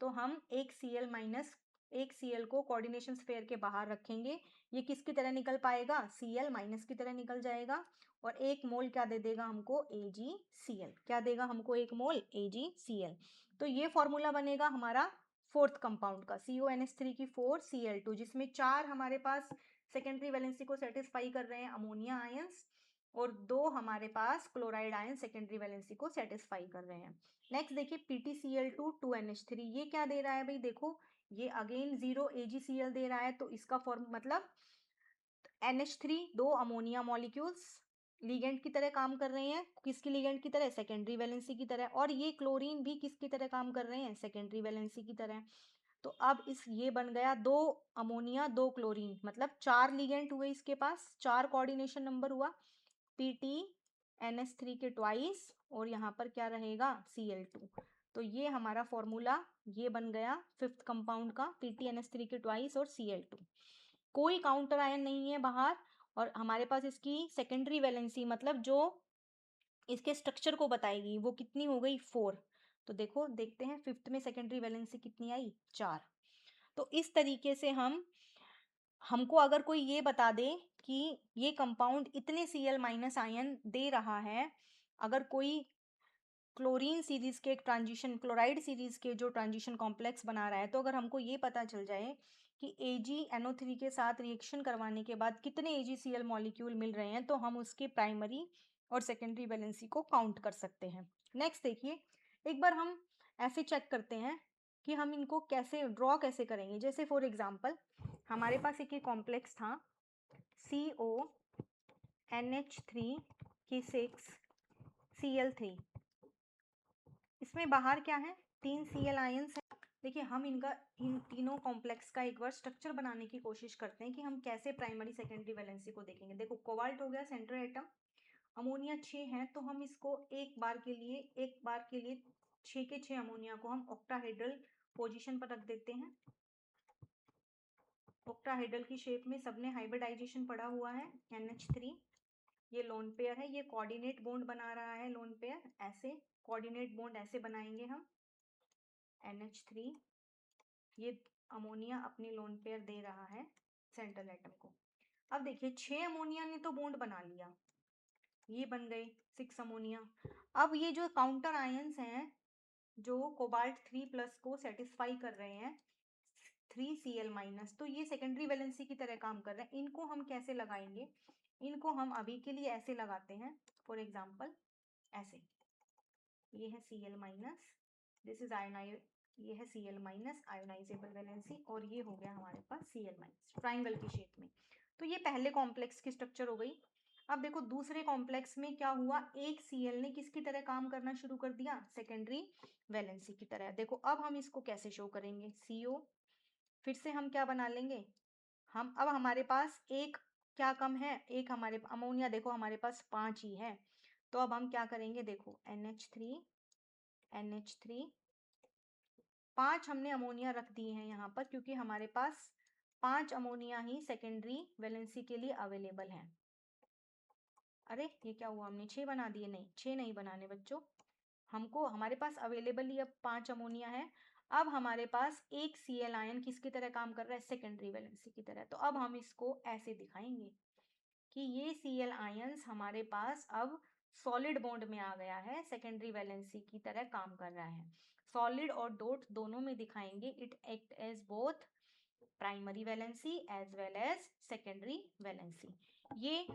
तो हम एक Cl माइनस एक Cl को कोऑर्डिनेशन स्फेयर के बाहर रखेंगे, ये किसकी तरह निकल पाएगा, Cl माइनस की तरह निकल जाएगा, और एक मोल क्या दे देगा हमको, AgCl, क्या देगा हमको एक मोल, AgCl। तो ये फॉर्मूला बनेगा हमारा फोर्थ कंपाउंड का, CONH3 की 4 Cl2, जिसमें 4 हमारे पास सेकेंडरी वैलेंसी को सेटिस्फाई कर रहे हैं अमोनिया आयंस, और 2 हमारे पास क्लोराइड आयन सेकेंडरी वैलेंसी को सेटिस्फाई कर रहे हैं। नेक्स्ट देखिए PtCl2 2NH3, ये क्या दे रहा है भाई, देखो ये अगेन 0 AgCl दे रहा है, तो इसका फॉर्म मतलब NH3 दो अमोनिया मॉलिक्यूल्स लिगेंड की तरह काम कर रहे हैं, किसकी लिगेंड की तरह, सेकेंडरी वैलेंसी की तरह, और ये क्लोरीन भी किसकी तरह काम कर रहे हैं, सेकेंडरी वैलेंसी की तरह। तो अब इस ये बन गया 2 अमोनिया 2 क्लोरीन, मतलब 4 लिगेंड हुए इसके पास, 4 कोऑर्डिनेशन नंबर हुआ, PtNH3 के ट्वाइस, और यहाँ पर क्या रहेगा, Cl2। तो ये हमारा फॉर्मूला ये बन गया फिफ्थ कंपाउंड का, PtNH3 के ट्वाइस और Cl2। कोई काउंटर आयन नहीं है बाहर, और हमारे पास इसकी सेकेंडरी वैलेंसी मतलब जो इसके स्ट्रक्चर को बताएगी वो कितनी हो गई, 4। तो देखो देखते हैं फिफ्थ में सेकेंडरी वैलेंसी कितनी आई, 4। तो इस तरीके से हमको अगर कोई ये बता दे कि ये कंपाउंड इतने Cl माइनस आयन दे रहा है, अगर कोई क्लोरीन सीरीज के एक ट्रांजिशन क्लोराइड सीरीज के जो ट्रांजिशन कॉम्प्लेक्स बना रहा है, तो अगर हमको ये पता चल जाए कि AgNO3 के साथ रिएक्शन करवाने के बाद कितने AgCl मॉलिक्यूल मिल रहे हैं, तो हम उसके प्राइमरी और सेकेंडरी वैलेंसी को काउंट कर सकते हैं। नेक्स्ट देखिए, एक बार हम ऐसे चेक करते हैं कि हम इनको कैसे ड्रॉ कैसे करेंगे। जैसे फॉर एग्जांपल हमारे पास एक कॉम्प्लेक्स था CONH3 की 6 Cl3, इसमें बाहर क्या है, 3 Cl आयंस है। देखिए हम इन तीनों कॉम्प्लेक्स का एक बार स्ट्रक्चर बनाने की कोशिश करते हैं कि हम कैसे प्राइमरी सेकेंडरी वैलेंसी को देखेंगे। देखो कोबाल्ट हो गया सेंट्रल एटम, अमोनिया 6 है, तो हम इसको एक बार के लिए 6 के 6 अमोनिया को हम ऑक्टाहेड्रल पोजीशन पर रख देते हैं। ऑक्टाहेड्रल की शेप में सबने हाइब्रिडाइजेशन पड़ा हुआ है, NH3 ये लोन पेयर है, ये कोऑर्डिनेट बॉन्ड बना रहा है लोन पेयर, ऐसे कोऑर्डिनेट बॉन्ड ऐसे बनाएंगे हम, NH3 ये अमोनिया अपनी लोन पेयर दे रहा है सेंट्रल एटम को। अब देखिए 6 अमोनिया ने तो बॉन्ड बना लिया, ये बन गए 6 अमोनिया। अब ये जो काउंटर आयंस हैं जो कोबाल्ट 3 प्लस को सेटिस्फाई कर रहे हैं 3 Cl माइनस, तो ये सेकेंडरी वैलेंसी की तरह काम कर रहे हैं, इनको हम कैसे लगाएंगे, इनको हम अभी के लिए ऐसे लगाते हैं, फॉर एग्जाम्पल ऐसे, ये है Cl minus, this is ionise, ये है Cl माइनस आयोनाइजेबल वैलेंसी, और ये हो गया हमारे पास Cl माइनस ट्राइंगल की शेप में। तो ये पहले कॉम्प्लेक्स की स्ट्रक्चर हो गई। अब देखो दूसरे कॉम्प्लेक्स में क्या हुआ, एक Cl ने किसकी तरह काम करना शुरू कर दिया, सेकेंडरी वैलेंसी की तरह। देखो अब हम इसको कैसे शो करेंगे, CO फिर से हम क्या बना लेंगे, हम अब हमारे पास एक क्या कम है, एक हमारे अमोनिया देखो हमारे पास 5 ही है, तो अब हम क्या करेंगे, देखो NH3 5 हमने अमोनिया रख दिए हैं यहाँ पर, क्योंकि हमारे पास 5 अमोनिया ही सेकेंडरी वैलेंसी के लिए अवेलेबल हैं। अरे ये क्या हुआ, हमने 6 बना दिए, नहीं 6 नहीं बनाने बच्चों, हमको हमारे पास अवेलेबल ही अब 5 अमोनिया है। अब हमारे पास एक Cl आयन किसकी तरह काम कर रहा है, सेकेंडरी वैलेंसी की तरह। तो अब हम इसको ऐसे दिखाएंगे कि ये Cl आयंस हमारे पास अब सॉलिड बॉन्ड में आ गया है, सेकेंडरी वैलेंसी की तरह काम कर रहा है। सॉलिड और डॉट दोनों में दिखाएंगे, it act as both primary valency as well as secondary valency. ये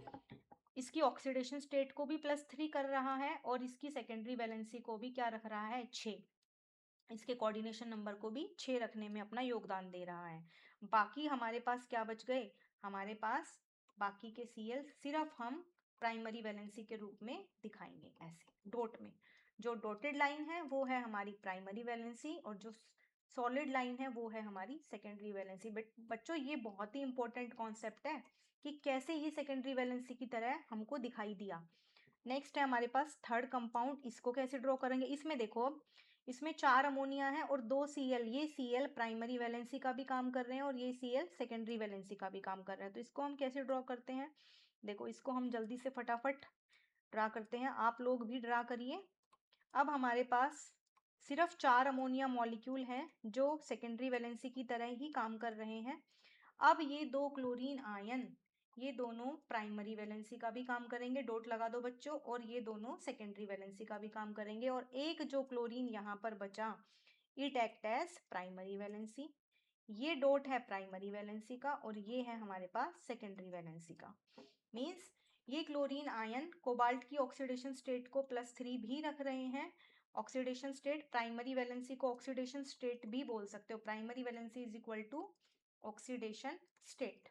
इसकी ऑक्सीडेशन स्टेट को भी +3 कर रहा है, और इसकी सेकेंडरी वैलेंसी को भी क्या रख रहा है, 6, इसके कोऑर्डिनेशन नंबर को भी 6 रखने में अपना योगदान दे रहा है। बाकी हमारे पास क्या बच गए, हमारे पास बाकी के Cl सिर्फ हम प्राइमरी वैलेंसी के रूप में दिखाएंगे ऐसे डॉट में, जो डॉटेड लाइन है वो है हमारी प्राइमरी वैलेंसी, और जो सॉलिड लाइन है वो है हमारी सेकेंडरी वैलेंसी। बट बच्चों ये बहुत ही इंपॉर्टेंट कॉन्सेप्ट है कि कैसे ये सेकेंडरी वैलेंसी की तरह हमको दिखाई दिया। नेक्स्ट है हमारे पास थर्ड कंपाउंड, इसको कैसे ड्रॉ करेंगे। इसमें देखो अब इसमें 4 अमोनिया है और 2 Cl, ये Cl प्राइमरी वैलेंसी का भी काम कर रहे हैं और ये Cl सेकेंडरी वैलेंसी का भी काम कर रहे हैं। तो इसको हम कैसे ड्रॉ करते हैं, देखो इसको हम जल्दी से फटाफट ड्रा करते हैं, आप लोग भी ड्रा करिए। अब हमारे पास सिर्फ 4 अमोनिया मॉलिक्यूल हैं जो सेकेंडरी वैलेंसी की तरह ही काम कर रहे हैं। अब ये 2 क्लोरीन आयन, ये दोनों प्राइमरी वैलेंसी का भी काम करेंगे, डॉट लगा दो बच्चों, और ये दोनों सेकेंडरी वैलेंसी का भी काम करेंगे। और एक जो क्लोरीन यहाँ पर बचा, it act as primary valency, ये डॉट है प्राइमरी वैलेंसी का और ये है हमारे पास सेकेंडरी वैलेंसी का। मीन्स ये क्लोरीन आयन कोबाल्ट की ऑक्सीडेशन स्टेट को +3 भी रख रहे हैं। ऑक्सीडेशन स्टेट, प्राइमरी वैलेंसी को ऑक्सीडेशन स्टेट भी बोल सकते हो, primary valency is equal to oxidation state.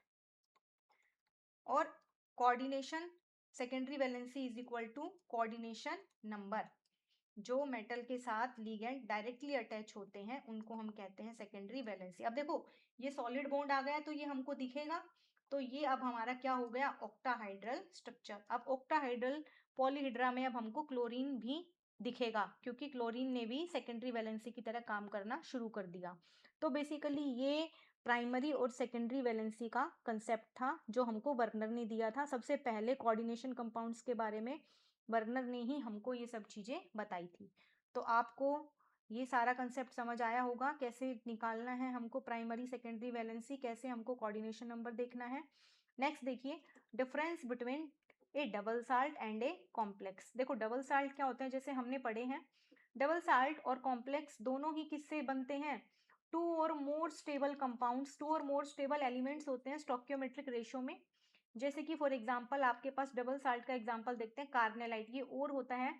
और coordination, secondary valency is equal to coordination number. जो मेटल के साथ लिगेंड डायरेक्टली अटैच होते हैं उनको हम कहते हैं सेकेंडरी वैलेंसी। अब देखो ये सॉलिड बॉन्ड आ गया तो ये हमको दिखेगा, तो ये अब हमारा क्या हो गया, ऑक्टाहाइड्रल स्ट्रक्चर। अब ऑक्टाहाइड्रल पॉलीहिड्रा में अब हमको क्लोरीन भी दिखेगा क्योंकि क्लोरीन ने भी सेकेंडरी वैलेंसी की तरह काम करना शुरू कर दिया। तो बेसिकली ये प्राइमरी और सेकेंडरी वैलेंसी का कंसेप्ट था जो हमको वर्नर ने दिया था। सबसे पहले कोऑर्डिनेशन कंपाउंड्स के बारे में वर्नर ने ही हमको ये सब चीज़ें बताई थी। तो आपको ये सारा कंसेप्ट समझ आया होगा कैसे निकालना है हमको प्राइमरी सेकेंडरी वैलेंसी, कैसे हमको कोऑर्डिनेशन नंबर देखना है। नेक्स्ट देखिए, difference between A double salt and a complex. देखो डबल साल्ट क्या होते हैं, जैसे हमने पढ़े हैं, डबल साल्ट और कॉम्प्लेक्स दोनों ही किससे बनते हैं, 2 और मोर स्टेबल कंपाउंड्स, 2 और मोर स्टेबल एलिमेंट्स होते हैं स्टोइकियोमेट्रिक रेशियो में। जैसे कि फॉर एग्जांपल आपके पास डबल साल्ट का एग्जांपल देखते हैं, कार्बोनाइट, ये और होता है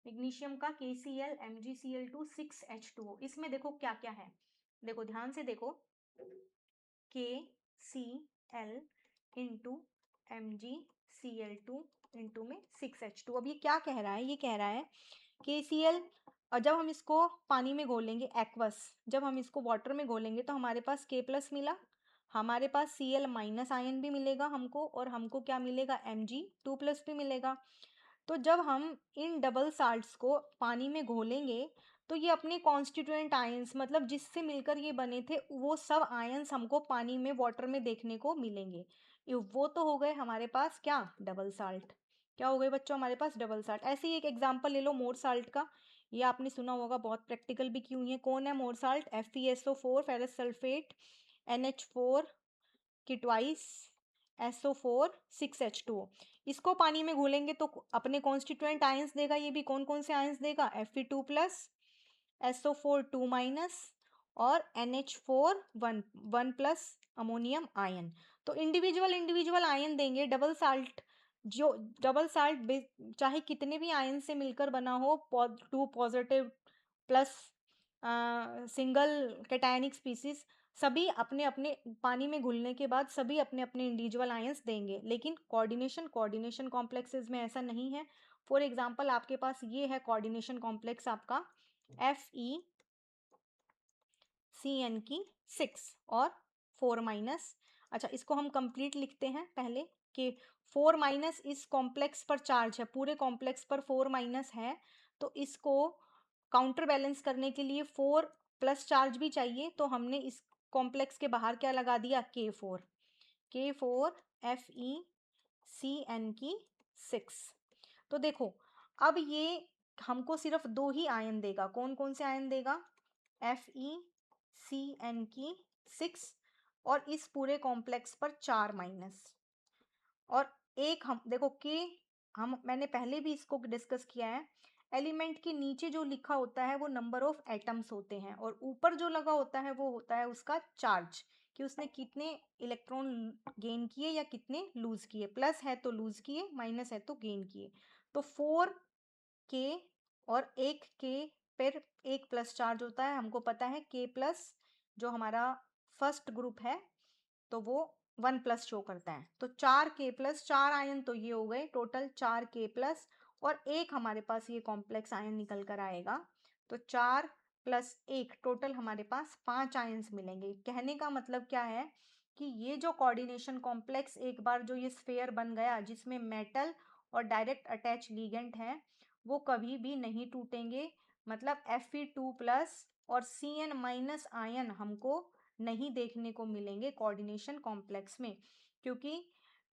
मैग्नीशियम का KCl MgCl2 6H2O। इसमें देखो क्या क्या है, देखो ध्यान से देखो, KCl इंटू MgCl2 इंटू में 6H2। अब ये क्या कह रहा है, ये कह रहा है KCl, और जब हम इसको पानी में घोलेंगे एक्वस, जब हम इसको वाटर में घोलेंगे तो हमारे पास K+ मिला, हमारे पास Cl- आयन भी मिलेगा हमको, और हमको क्या मिलेगा, Mg2+ भी मिलेगा। तो जब हम इन डबल साल्ट्स को पानी में घोलेंगे तो ये अपने कॉन्स्टिट्यूएंट आयंस, मतलब जिससे मिलकर ये बने थे, वो सब आयंस हमको पानी में वाटर में देखने को मिलेंगे। वो तो हो गए हमारे पास क्या, डबल साल्ट। क्या हो गए बच्चों हमारे पास, डबल साल्ट। ऐसे ही एक एग्जांपल ले लो मोर साल्ट का, ये आपने सुना होगा, बहुत प्रैक्टिकल भी की हुई है। कौन है मोर salt, FeSO4 ferrous sulphate NH4 की ट्वाइस SO4 6H2O। इसको पानी में घोलेंगे तो अपने कॉन्स्टिट्यूएंट आयंस देगा, ये भी कौन कौन से आयंस देगा, Fe2+, SO4 2- और NH4 1+ अमोनियम आयन। तो इंडिविजुअल इंडिविजुअल आयन देंगे डबल साल्ट। जो डबल साल्ट चाहे कितने भी आयन से मिलकर बना हो, 2 positive plus single cationic species, सभी अपने अपने पानी में घुलने के बाद सभी अपने अपने इंडिविजुअल आयंस देंगे। लेकिन कोऑर्डिनेशन कॉम्प्लेक्सेस में ऐसा नहीं है। फॉर एग्जांपल आपके पास ये है कोऑर्डिनेशन कॉम्प्लेक्स आपका FeCN6 और 4-। अच्छा इसको हम कंप्लीट लिखते हैं पहले कि 4- इस कॉम्प्लेक्स पर चार्ज है, पूरे कॉम्प्लेक्स पर 4- है, तो इसको काउंटर बैलेंस करने के लिए 4+ चार्ज भी चाहिए, तो हमने इस कॉम्प्लेक्स के बाहर क्या लगा दिया, K4 FeCN6। तो देखो अब ये हमको सिर्फ 2 ही आयन देगा, कौन कौन से आयन देगा, FeCN6 और इस पूरे कॉम्प्लेक्स पर 4-। और एक हम देखो कि मैंने पहले भी इसको डिस्कस किया है, एलिमेंट के नीचे जो लिखा होता है वो नंबर ऑफ एटम्स होते हैं, और ऊपर जो लगा होता है वो होता है उसका चार्ज, कि उसने कितने इलेक्ट्रॉन गेन किए या कितने लूज किए, प्लस है तो लूज किए, माइनस है तो गेन किए। तो 4K और 1K पर 1+ चार्ज होता है, हमको पता है K+ जो हमारा फर्स्ट ग्रुप है तो वो 1+ शो करता है। तो 4K+, 4 आयन तो ये हो गए टोटल 4K+, और एक हमारे पास ये कॉम्प्लेक्स आयन निकल कर आएगा, तो 4 प्लस 1, टोटल हमारे पास 5 आयंस मिलेंगे। कहने का मतलब क्या है कि ये जो कोऑर्डिनेशन कॉम्प्लेक्स एक बार जो ये स्फेयर बन गया जिसमें मेटल और डायरेक्ट अटैच लिगेंड है, वो कभी भी नहीं टूटेंगे। मतलब Fe2 प्लस और Cn माइनस आयन हमको नहीं देखने को मिलेंगे कोऑर्डिनेशन कॉम्प्लेक्स में, क्योंकि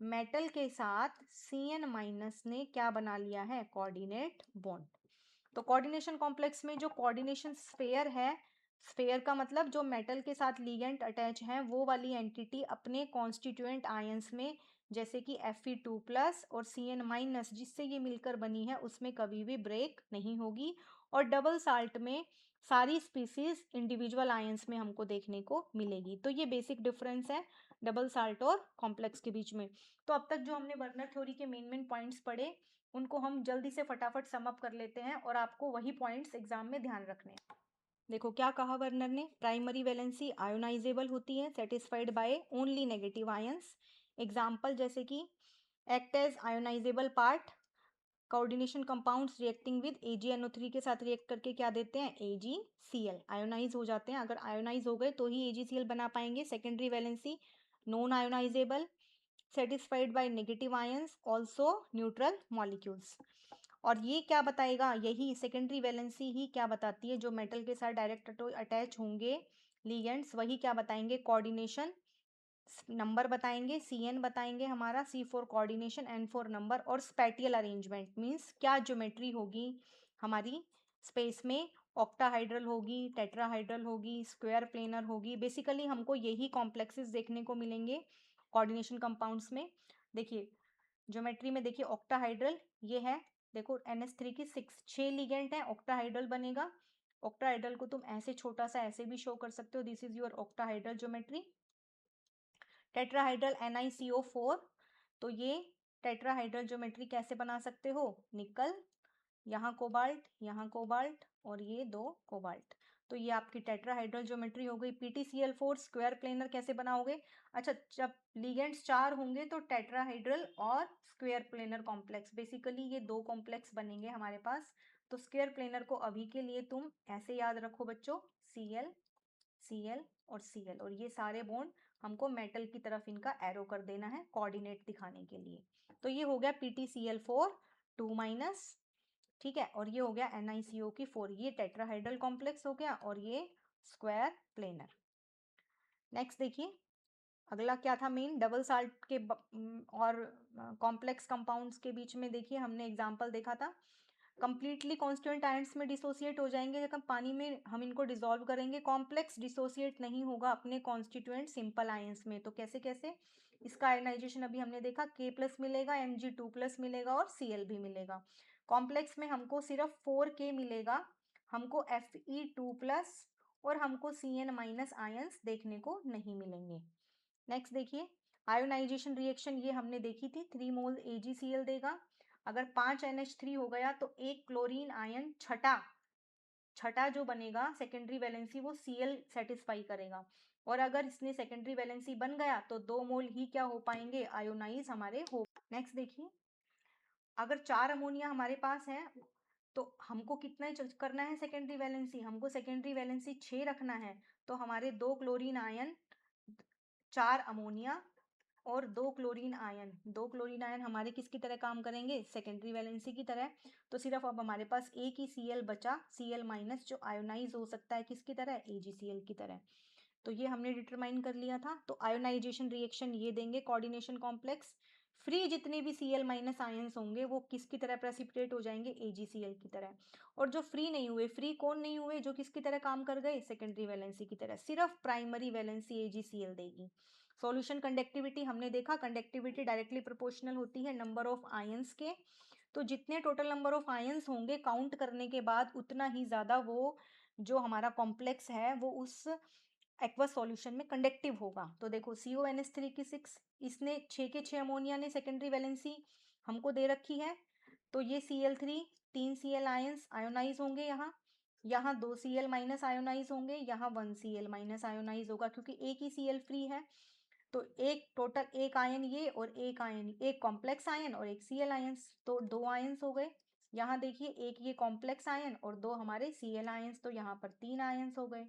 मेटल के साथ Cn माइनस ने क्या बना लिया है, कोऑर्डिनेट बॉन्ड। तो कोऑर्डिनेशन कॉम्प्लेक्स में जो कोऑर्डिनेशन स्फेयर है, स्फेयर का मतलब जो मेटल के साथ लिगेंड अटैच है, वो वाली एंटिटी अपने कॉन्स्टिट्यूएंट आयंस में, जैसे कि Fe2 प्लस और Cn माइनस जिससे ये मिलकर बनी है, उसमें कभी भी ब्रेक नहीं होगी। और डबल साल्ट में सारी स्पीसीज इंडिविजुअल आयंस में हमको देखने को मिलेगी। तो ये बेसिक डिफरेंस है डबल साल्ट और कॉम्प्लेक्स के बीच में। तो अब तक जो हमने वर्नर थ्योरी के मेन पॉइंट्स पढ़े, उनको हम जल्दी से फटाफट सम अप कर लेते हैं और आपको वही पॉइंट्स एग्जाम में ध्यान रखने हैं। देखो क्या कहा वर्नर ने, प्राइमरी वैलेंसी आयोनाइजेबल होती है, satisfied by only negative ions. Example जैसे कि act as ionisable part, coordination compounds reacting with AgNO3 के साथ रिएक्ट करके क्या देते हैं, AgCl, आयोनाइज हो जाते हैं। अगर आयोनाइज हो गए तो ही AgCl बना पाएंगे। Secondary valency non ionisable, satisfied by negative ions, also neutral molecules. और ये क्या बताएगा, यही सेकेंडरी वैलेंसी ही क्या बताती है, जो मेटल के साथ डायरेक्ट अटैच होंगे लिगेंड्स, वही क्या बताएंगे, कोऑर्डिनेशन नंबर बताएंगे, Cn बताएंगे हमारा, C4 कोऑर्डिनेशन, N4 नंबर, और स्पैटियल अरेंजमेंट मीन्स क्या ज्योमेट्री होगी हमारी स्पेस में, ऑक्टाहाइड्रल होगी, टेट्राहाइड्रल होगी, स्क्वायर प्लेनर होगी। बेसिकली हमको यही कॉम्प्लेक्सेस देखने को मिलेंगे कोऑर्डिनेशन कंपाउंड्स में। देखिए ज्योमेट्री में देखिए ऑक्टाहाइड्रल ये है, देखो NH3 की 6 लिगेंड है, ऑक्टाहाइड्रल बनेगा। ऑक्टाहाइड्रल को तुम ऐसे छोटा सा ऐसे भी शो कर सकते हो, this is your octahedral geometry. Tetrahedral NiCO4, तो ये टेट्राहाइड्रल ज्योमेट्री कैसे बना सकते हो, निकल, यहाँ कोबाल्ट और ये 2 कोबाल्ट। तो ये आपकी टेट्राहाइड्रल ज्योमेट्री हो गई। PtCl4 स्क्वायर प्लेनर कैसे बनाओगे, अच्छा जब लिगेंड्स 4 होंगे तो टेट्राहाइड्रल और स्क्वायर प्लेनर कॉम्प्लेक्स, बेसिकली ये 2 कॉम्प्लेक्स बनेंगे हमारे पास। तो स्क्वायर प्लेनर को अभी के लिए तुम ऐसे याद रखो बच्चों, Cl Cl और Cl, और ये सारे बॉन्ड हमको मेटल की तरफ इनका एरो कर देना है कोऑर्डिनेट दिखाने के लिए। तो ये हो गया PtCl4 2 माइनस, ठीक है, और ये हो गया NiCO की 4, ये टेट्राहाइड्रल कॉम्प्लेक्स हो गया और ये स्क्वायर प्लेनर। नेक्स्ट देखिए अगला क्या था, मेन डबल साल्ट के और कॉम्प्लेक्स कंपाउंड्स के बीच में देखिए हमने एग्जांपल देखा था, कंप्लीटली कॉन्स्टिट्यूएंट आयंस में डिसोसिएट हो जाएंगे जब पानी में हम इनको डिसॉल्व करेंगे। कॉम्प्लेक्स डिसोसिएट नहीं होगा अपने कॉन्स्टिट्यूएंट सिंपल आयंस में। तो कैसे कैसे, इसका आयनाइजेशन अभी हमने देखा, K प्लस मिलेगा, Mg2 प्लस मिलेगा और Cl भी मिलेगा। कॉम्प्लेक्स में हमको सिर्फ 4K मिलेगा, हमको Fe2 प्लस और हमको Cn माइनस आयंस देखने को नहीं मिलेंगे। नेक्स्ट देखिए आयोनाइजेशन रिएक्शन, ये हमने देखी थी, 3 मोल AgCl देगा। अगर 5 NH3 हो गया तो एक क्लोरीन आयन छठा जो बनेगा सेकेंडरी वैलेंसी वो Cl सेटिस्फाई करेगा। और अगर इसने सेकेंडरी वैलेंसी बन गया तो 2 मोल ही क्या हो पाएंगे, आयोनाइज हमारे हो। नेक्स्ट देखिए अगर 4 अमोनिया हमारे पास है तो हमको कितना करना है सेकेंडरी वैलेंसी, हमको सेकेंडरी वैलेंसी 6 रखना है। तो हमारे 2 क्लोरीन आयन, 4 अमोनिया और 2 क्लोरीन आयन हमारे किसकी तरह काम करेंगे, सेकेंडरी वैलेंसी की तरह। तो सिर्फ अब हमारे पास एक ही Cl बचा, Cl माइनस, जो आयोनाइज हो सकता है किसकी तरह, AgCl की तरह। तो ये हमने डिटरमाइन कर लिया था। तो आयोनाइजेशन रिएक्शन ये देंगे कोऑर्डिनेशन कॉम्प्लेक्स, फ्री जितने भी Cl माइनस आयंस होंगे वो किसकी तरह प्रेसिपिटेट हो जाएंगे, AgCl की तरह। और जो फ्री नहीं हुए, फ्री कौन नहीं हुए, जो किसकी तरह काम कर गए, सेकेंडरी वैलेंसी की तरह, सिर्फ प्राइमरी वैलेंसी AgCl देगी। सॉल्यूशन कंडक्टिविटी हमने देखा, कंडक्टिविटी डायरेक्टली प्रोपोर्शनल होती है नंबर ऑफ आयंस के। तो जितने टोटल नंबर ऑफ आयंस होंगे काउंट करने के बाद उतना ही ज़्यादा वो जो हमारा कॉम्प्लेक्स है वो उस एक्वस सॉल्यूशन में कंडक्टिव होगा। तो देखो CONH3 की 6, इसने 6 के 6 अमोनिया ने सेकेंडरी वैलेंसी हमको दे रखी है। तो ये Cl3 3 Cl आयंस आयोनाइज होंगे, यहाँ 2 Cl माइनस आयोनाइज होंगे, यहाँ 1 Cl माइनस आयोनाइज होगा, क्योंकि एक ही Cl फ्री है। तो एक टोटल एक आयन ये और एक आयन, एक कॉम्प्लेक्स आयन और एक Cl आयंस, तो 2 आयंस हो गए। यहाँ देखिए एक ये कॉम्प्लेक्स आयन और 2 हमारे Cl आयंस, तो यहाँ पर 3 आयंस हो गए।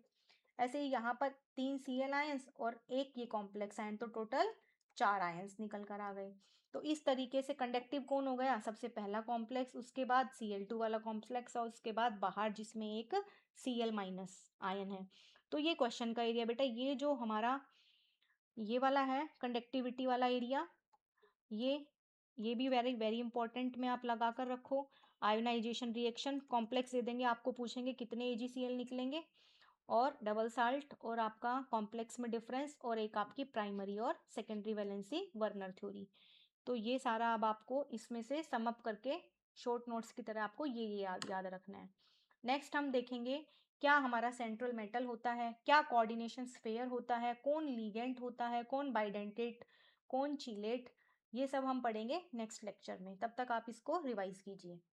ऐसे ही यहाँ पर 3 Cl आयंस और एक ये कॉम्प्लेक्स आयन, तो टोटल 4 आयंस निकल कर आ गए। तो इस तरीके से कंडक्टिव कौन हो गया, सबसे पहला कॉम्प्लेक्स, उसके बाद Cl2 वाला कॉम्प्लेक्स और उसके बाद बाहर जिसमें एक Cl माइनस आयन है। तो ये क्वेश्चन का एरिया बेटा, ये जो हमारा ये वाला है कंडक्टिविटी वाला एरिया, ये भी वेरी वेरी इंपॉर्टेंट में आप लगा कर रखो। आयोनाइजेशन रिएक्शन कॉम्प्लेक्स दे देंगे, आपको पूछेंगे कितने AgCl निकलेंगे, और डबल साल्ट और आपका कॉम्प्लेक्स में डिफरेंस, और एक आपकी प्राइमरी और सेकेंडरी वैलेंसी वर्नर थ्योरी। तो ये सारा अब आपको इसमें से सम अप करके शॉर्ट नोट्स की तरह आपको ये याद रखना है। नेक्स्ट हम देखेंगे क्या हमारा सेंट्रल मेटल होता है, क्या कोऑर्डिनेशन स्फेयर होता है, कौन लीगेंट होता है, कौन बाइडेंटेट, कौन चीलेट, ये सब हम पढ़ेंगे नेक्स्ट लेक्चर में। तब तक आप इसको रिवाइज कीजिए।